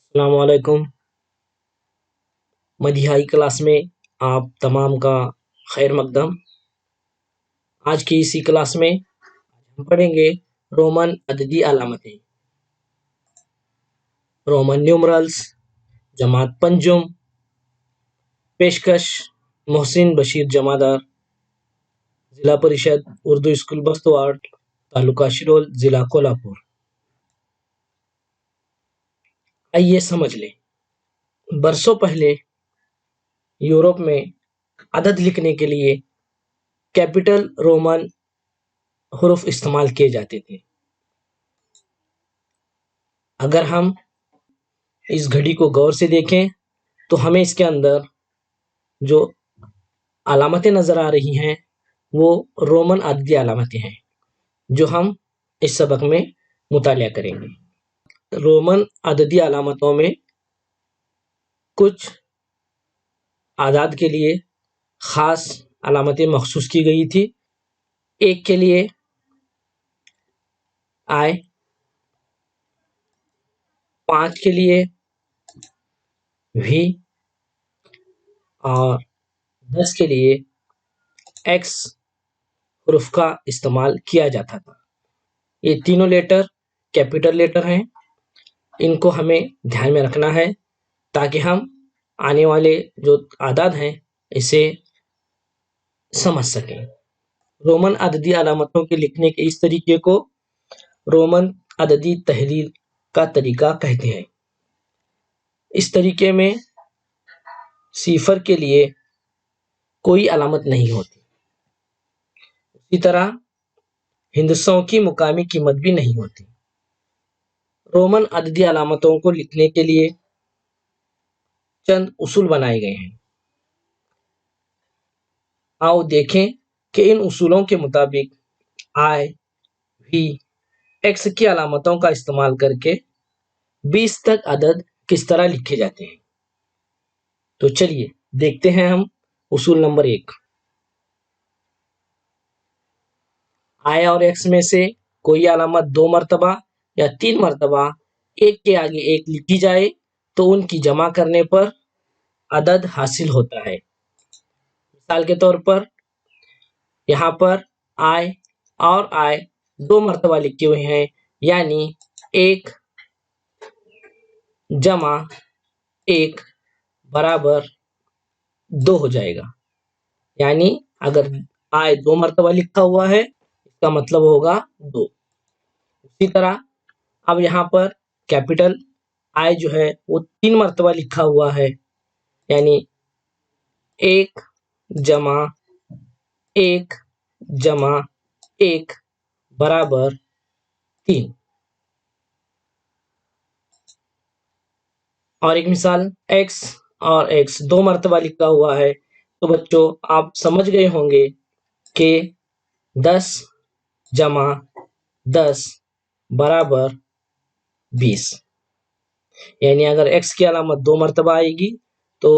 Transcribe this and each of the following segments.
अस्सलामुअलैकुम। मदिहाई क्लास में आप तमाम का खैर मकदम। आज की इसी क्लास में हम पढ़ेंगे रोमन अददी अलामतें, रोमन न्यूमरल्स, जमात पंजुम, पेशकश मोहसिन बशीर जमादार, जिला परिषद उर्दू स्कूल बस्तवाड़, तालुका शिरोल, जिला कोल्हापुर। आइए समझ लें। बरसों पहले यूरोप में अदद लिखने के लिए कैपिटल रोमन हुरूफ इस्तेमाल किए जाते थे। अगर हम इस घड़ी को गौर से देखें तो हमें इसके अंदर जो अलामतें नज़र आ रही हैं वो रोमन अददी अलामतें हैं, जो हम इस सबक में मुतालिया करेंगे। रोमन अददी अलामतों में कुछ आदाद के लिए ख़ास अलामतें मखसूस की गई थी। एक के लिए आई, 5 के लिए वी और 10 के लिए एक्स हुरूफ का इस्तेमाल किया जाता था। ये तीनों लेटर कैपिटल लेटर हैं। इनको हमें ध्यान में रखना है ताकि हम आने वाले जो आदाद हैं इसे समझ सकें। रोमन अददी अलामतों के लिखने के इस तरीके को रोमन अददी तहरीर का तरीका कहते हैं। इस तरीके में सिफर के लिए कोई अलामत नहीं होती। इसी तरह हिंदसों की मुकामी कीमत भी नहीं होती। रोमन अददी अलामतों को लिखने के लिए चंद उसूल बनाए गए हैं। आओ देखें कि इन उसूलों के मुताबिक आई, वी, एक्स की अलामतों का इस्तेमाल करके 20 तक अदद किस तरह लिखे जाते हैं। तो चलिए देखते हैं हम उसूल नंबर 1। आई और एक्स में से कोई अलामत 2 मरतबा या 3 मरतबा एक के आगे एक लिखी जाए तो उनकी जमा करने पर अदद हासिल होता है। मिसाल के तौर पर यहाँ पर आई और आई 2 मरतबा लिखे हुए हैं, यानी 1 जमा 1 बराबर 2 हो जाएगा। यानी अगर आई 2 मरतबा लिखा हुआ है इसका मतलब होगा 2। इसी तरह अब यहाँ पर कैपिटल आई जो है वो 3 मरतबा लिखा हुआ है, यानी 1 जमा 1 जमा 1 बराबर 3। और एक मिसाल x और x 2 मरतबा लिखा हुआ है, तो बच्चों आप समझ गए होंगे कि 10 जमा 10 बराबर 20। यानी अगर x की अलामत 2 मरतबा आएगी तो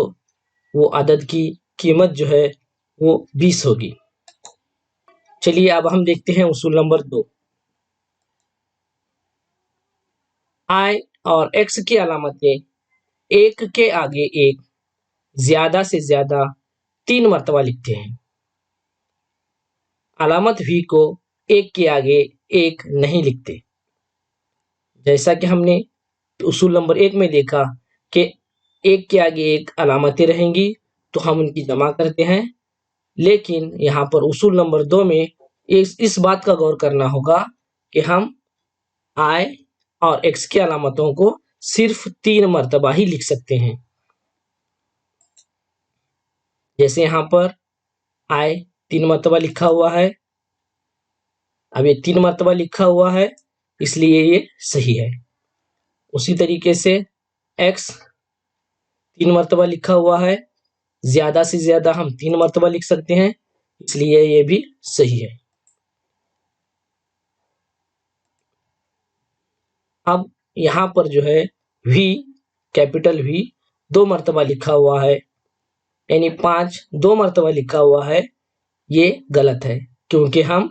वो अदद की कीमत जो है वो 20 होगी। चलिए अब हम देखते हैं उसूल नंबर 2। i और x की अलामतें एक के आगे एक ज्यादा से ज्यादा 3 मरतबा लिखते हैं। अलामत v को एक के आगे एक नहीं लिखते। जैसा कि हमने उसूल नंबर 1 में देखा कि एक के आगे एक अलामतें रहेंगी तो हम उनकी जमा करते हैं, लेकिन यहाँ पर उसूल नंबर 2 में इस बात का गौर करना होगा कि हम i और x की अलामतों को सिर्फ 3 मरतबा ही लिख सकते हैं। जैसे यहाँ पर i 3 मरतबा लिखा हुआ है। अब ये 3 मरतबा लिखा हुआ है इसलिए ये सही है। उसी तरीके से x 3 मरतबा लिखा हुआ है, ज्यादा से ज्यादा हम 3 मरतबा लिख सकते हैं, इसलिए ये भी सही है। अब यहाँ पर जो है v कैपिटल V 2 मरतबा लिखा हुआ है, यानी 5 2 मरतबा लिखा हुआ है, ये गलत है क्योंकि हम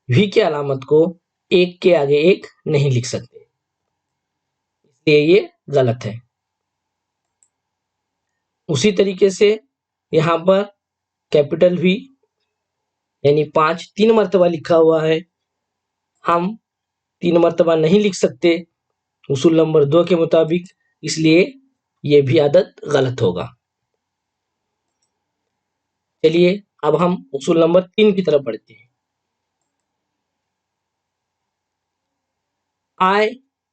v की अलामत को एक के आगे एक नहीं लिख सकते, इसलिए ये गलत है। उसी तरीके से यहाँ पर कैपिटल V यानी 5 3 मर्तबा लिखा हुआ है, हम 3 मर्तबा नहीं लिख सकते उसूल नंबर 2 के मुताबिक, इसलिए ये भी आदत गलत होगा। चलिए अब हम उसूल नंबर 3 की तरफ बढ़ते हैं। I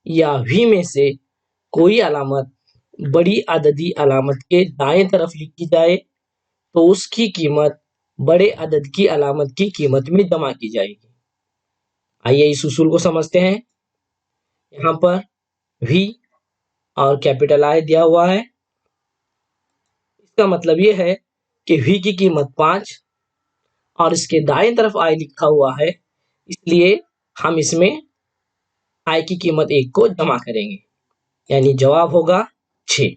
या V में से कोई अलामत बड़ी अददी अलामत के दाएं तरफ लिखी जाए तो उसकी कीमत बड़े अदद की अलामत की कीमत में जमा की जाएगी। आइए इस उसूल को समझते हैं। यहाँ पर V और कैपिटल I दिया हुआ है। इसका मतलब ये है कि V की कीमत 5 और इसके दाएं तरफ I लिखा हुआ है, इसलिए हम इसमें I की कीमत 1 को जमा करेंगे, यानी जवाब होगा 6।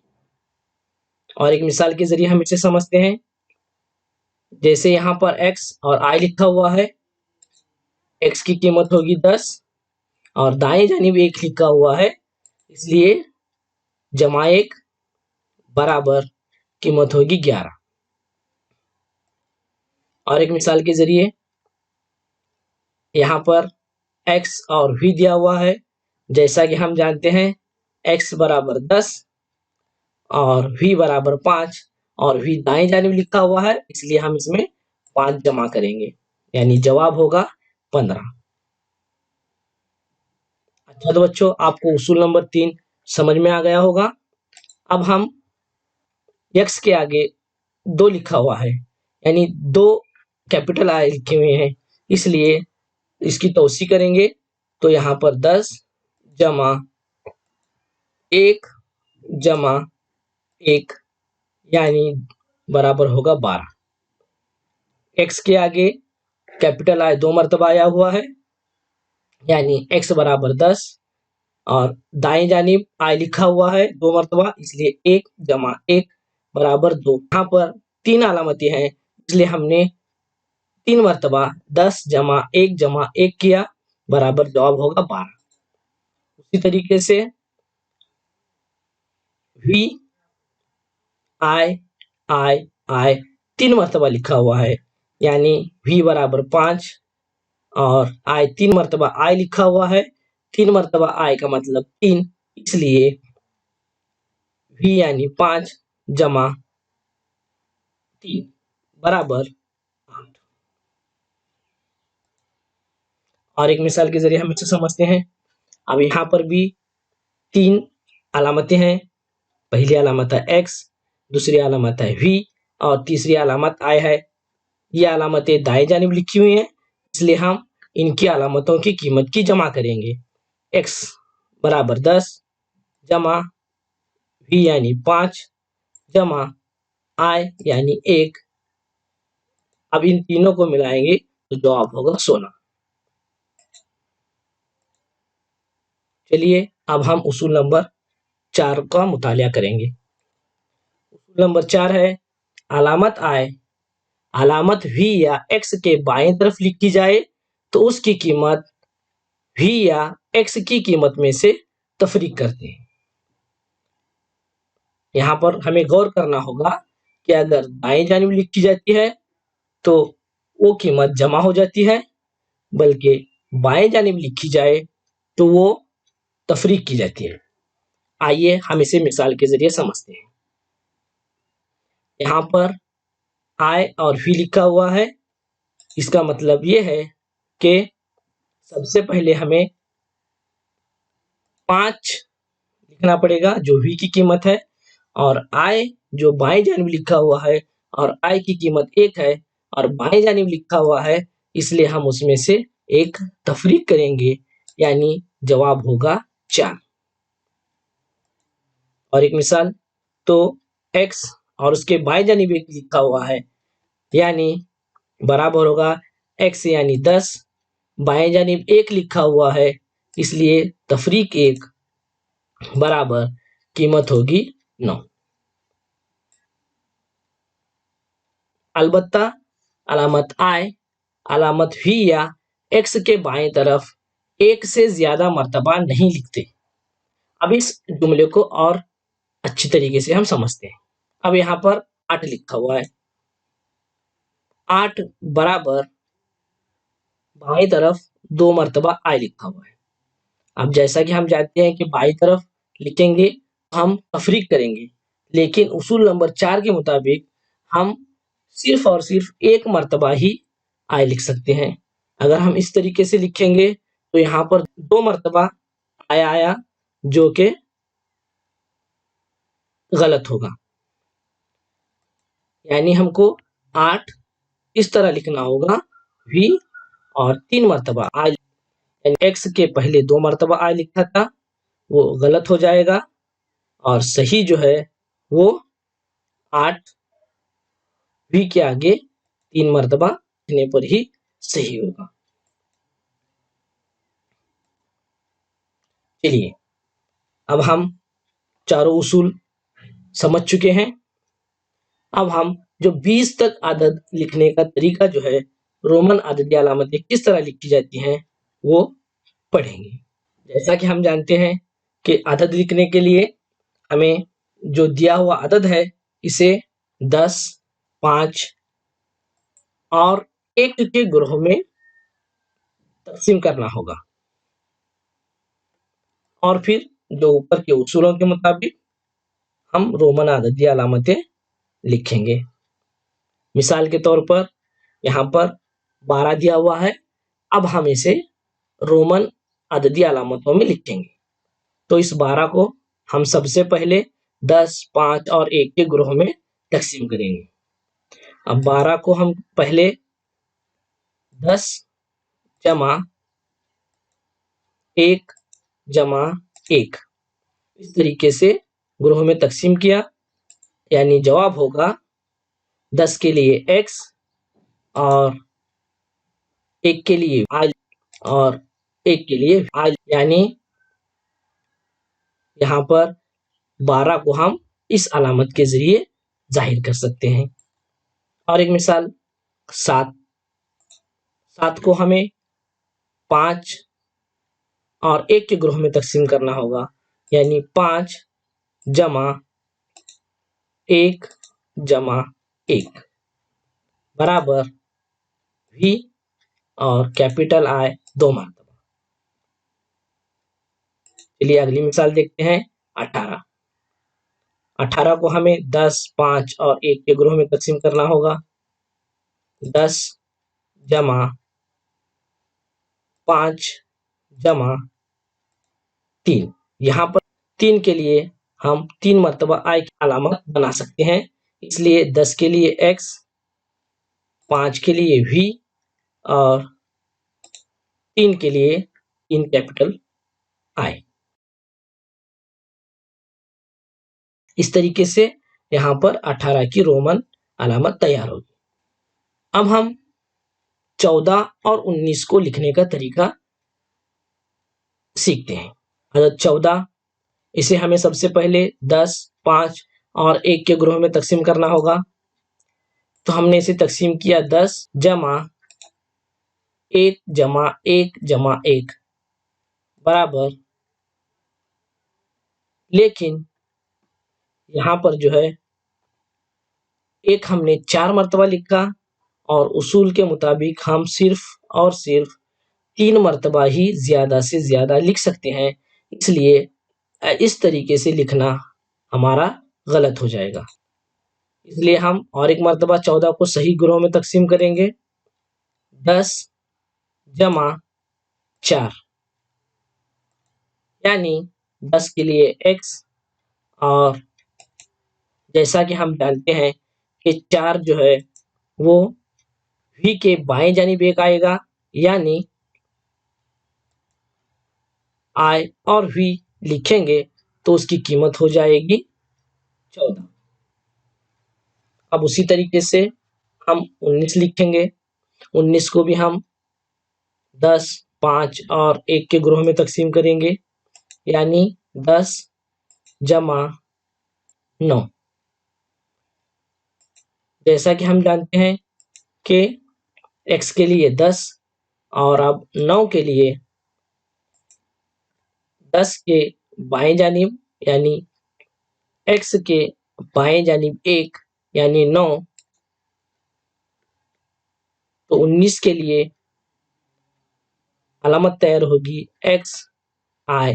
और एक मिसाल के जरिए हम इसे समझते हैं। जैसे यहाँ पर X और I लिखा हुआ है, X की कीमत होगी 10 और दाएं जानिब 1 लिखा हुआ है, इसलिए जमा 1 बराबर कीमत होगी 11। और एक मिसाल के जरिए यहाँ पर X और V दिया हुआ है। जैसा कि हम जानते हैं X बराबर 10 और V बराबर 5 और V दाएं जानिब लिखा हुआ है, इसलिए हम इसमें 5 जमा करेंगे, यानी जवाब होगा 15। अच्छा तो बच्चों, आपको उसूल नंबर 3 समझ में आ गया होगा। अब हम X के आगे 2 लिखा हुआ है, यानी 2 कैपिटल I लिखे हुए हैं, इसलिए इसकी तौसी करेंगे तो यहाँ पर 10 जमा 1 जमा 1 यानी बराबर होगा 12। X के आगे कैपिटल I 2 मरतबा आया हुआ है, यानी X बराबर 10 और दाएं जानिब I लिखा हुआ है 2 मरतबा, इसलिए 1 जमा 1 बराबर 2। यहाँ पर 3 अलामतें हैं, इसलिए हमने 3 मरतबा 10 जमा 1 किया, बराबर जवाब होगा 12। उसी तरीके से V I 3 मरतबा लिखा हुआ है, यानी V बराबर 5 और I 3 मरतबा I लिखा हुआ है, 3 मरतबा I का मतलब 3, इसलिए V यानी 5 जमा 3 बराबर 8। और एक मिसाल के जरिए हम इसे समझते हैं। अब यहाँ पर भी 3 अलामतें हैं। पहली अलामत है X, दूसरी अलामत है V और तीसरी अलामत I है। ये अलामतें दाएं जानिब लिखी हुई हैं, इसलिए हम इनकी अलामतों की कीमत की जमा करेंगे। X बराबर 10 जमा V यानी 5 जमा I यानी 1। अब इन तीनों को मिलाएंगे तो जवाब होगा 16। चलिए अब हम उसूल नंबर 4 का मुतालिया करेंगे। उसूल नंबर 4 है, अलामत I अलामत V या X के बाएं तरफ लिखी जाए तो उसकी कीमत V या X की कीमत में से तफरीक करते हैं। यहाँ पर हमें गौर करना होगा कि अगर दाएं जानिब लिखी जाती है तो वो कीमत जमा हो जाती है, बल्कि बाएं जानिब लिखी जाए तो वो तफरीक की जाती है। आइए हम इसे मिसाल के जरिए समझते हैं। यहाँ पर I और V लिखा हुआ है, इसका मतलब ये है कि सबसे पहले हमें 5 लिखना पड़ेगा जो V की कीमत है, और I जो बाएं जानिब लिखा हुआ है और I की कीमत 1 है और बाएं जानिब लिखा हुआ है, इसलिए हम उसमें से एक तफरीक करेंगे, यानी जवाब होगा 4। और एक मिसाल, तो X और उसके बाएं जानिब 1 लिखा हुआ है, यानी बराबर होगा X यानी 10, बाएं जानिब 1 लिखा हुआ है, इसलिए तफरीक 1 बराबर कीमत होगी 9। अलबत्ता अलामत I अलामत V या X के बाएं तरफ 1 से ज्यादा मर्तबा नहीं लिखते। अब इस जुमले को और अच्छी तरीके से हम समझते हैं। अब यहाँ पर 8 लिखा हुआ है, 8 बराबर बाई तरफ 2 मर्तबा आई लिखा हुआ है। अब जैसा कि हम जानते हैं कि बाई तरफ लिखेंगे हम तफरीक करेंगे, लेकिन उसूल नंबर 4 के मुताबिक हम सिर्फ और सिर्फ एक मर्तबा ही आई लिख सकते हैं। अगर हम इस तरीके से लिखेंगे तो यहाँ पर 2 मर्तबा आया आया, जो कि गलत होगा। यानी हमको 8 इस तरह लिखना होगा, वी और 3 मर्तबा आई, यानी एक्स के पहले 2 मर्तबा आई लिखा था वो गलत हो जाएगा, और सही जो है वो 8 वी के आगे 3 मर्तबा लिखने पर ही सही होगा। चलिए, अब हम चारों उसूल समझ चुके हैं। अब हम जो 20 तक आदद लिखने का तरीका जो है, रोमन आददी अलामतें किस तरह लिखी जाती हैं, वो पढ़ेंगे। जैसा कि हम जानते हैं कि आदद लिखने के लिए हमें जो दिया हुआ आदद है इसे 10, 5 और 1 के ग्रोह में तकसीम करना होगा, और फिर जो ऊपर के उसूलों के मुताबिक हम रोमन आददी अलामतें लिखेंगे। मिसाल के तौर पर यहाँ पर 12 दिया हुआ है, अब हम इसे रोमन अददी अलामतों में लिखेंगे। तो इस 12 को हम सबसे पहले 10, 5 और 1 के ग्रोह में तकसीम करेंगे। अब 12 को हम पहले 10 जमा 1 जमा 1 इस तरीके से ग्रोह में तकसीम किया, यानी जवाब होगा 10 के लिए x और 1 के लिए y और 1 के लिए y, यानी यहाँ पर 12 को हम इस अलामत के जरिए जाहिर कर सकते हैं। और एक मिसाल 7 को हमें 5 और 1 के ग्रोह में तकसीम करना होगा, यानी 5 जमा 1 जमा 1 बराबर v और कैपिटल I 2 मरतबा। चलिए अगली मिसाल देखते हैं। 18 को हमें 10, 5 और 1 के ग्रोह में तकसीम करना होगा, 10 जमा 5 जमा 3। यहाँ पर 3 के लिए हम 3 मरतबा आई की अलामत बना सकते हैं, इसलिए 10 के लिए x, 5 के लिए v और 3 के लिए इन कैपिटल I। इस तरीके से यहाँ पर 18 की रोमन अलामत तैयार होगी। अब हम 14 और 19 को लिखने का तरीका सीखते हैं। अदद 14, इसे हमें सबसे पहले 10, 5 और 1 के ग्रोह में तकसीम करना होगा। तो हमने इसे तकसीम किया 10 जमा 1 जमा 1 जमा 1 बराबर, लेकिन यहाँ पर जो है एक हमने 4 मरतबा लिखा, और उसूल के मुताबिक हम सिर्फ और सिर्फ 3 मरतबा ही ज्यादा से ज्यादा लिख सकते हैं, इसलिए इस तरीके से लिखना हमारा गलत हो जाएगा। इसलिए हम और एक मरतबा 14 को सही ग्रोह में तकसीम करेंगे, 10 जमा 4, यानी 10 के लिए x, और जैसा कि हम जानते हैं कि 4 जो है वो v के बाएं जानिब एक आएगा, यानी I और v लिखेंगे तो उसकी कीमत हो जाएगी 14। अब उसी तरीके से हम 19 लिखेंगे। 19 को भी हम 10, 5 और 1 के ग्रोह में तकसीम करेंगे, यानी 10 जमा 9। जैसा कि हम जानते हैं कि x के लिए 10 और अब 9 के लिए 10 के बाएं जानिब, यानी x के बाएं जानिब 1 यानी 9, तो 19 के लिए अलामत तैयार होगी एक्स आई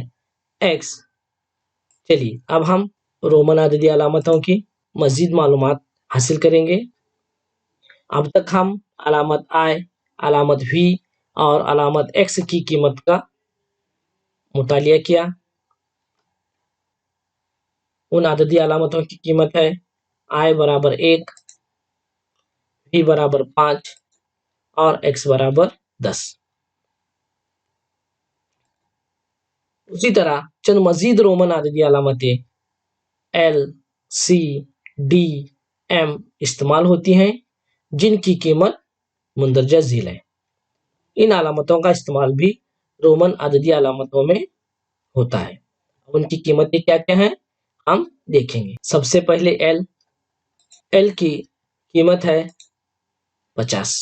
एक्स। चलिए अब हम रोमन अददी अलामतों की मज़ीद मालूमात हासिल करेंगे। अब तक हम अलामत आई, अलामत वी और अलामत एक्स की कीमत का मुतालिया किया। उन अददी अलामतों की कीमत है आई बराबर 1, वी बराबर 5 और एक्स बराबर 10। उसी तरह चंद मजीद रोमन अददी अलामतें एल, सी, डी, एम इस्तेमाल होती हैं, जिनकी कीमत मुंदरजा झील है। इन अलामतों का इस्तेमाल भी रोमन अददी अलामतों में होता है। उनकी कीमतें क्या क्या हैं हम देखेंगे। सबसे पहले एल की कीमत है 50।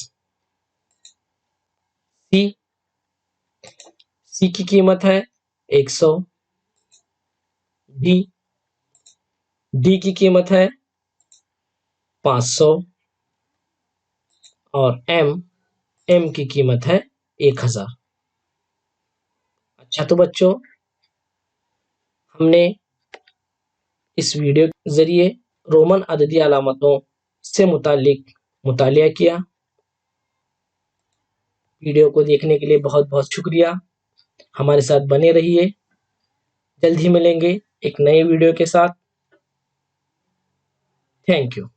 सी की कीमत है 100। डी की कीमत है 500 और एम की कीमत है 1000। अच्छा तो बच्चों, हमने इस वीडियो के जरिए रोमन अददी अलामतों से मुतालिक मुतालिया किया। वीडियो को देखने के लिए बहुत बहुत शुक्रिया। हमारे साथ बने रहिए। जल्द ही मिलेंगे एक नए वीडियो के साथ। Thank you.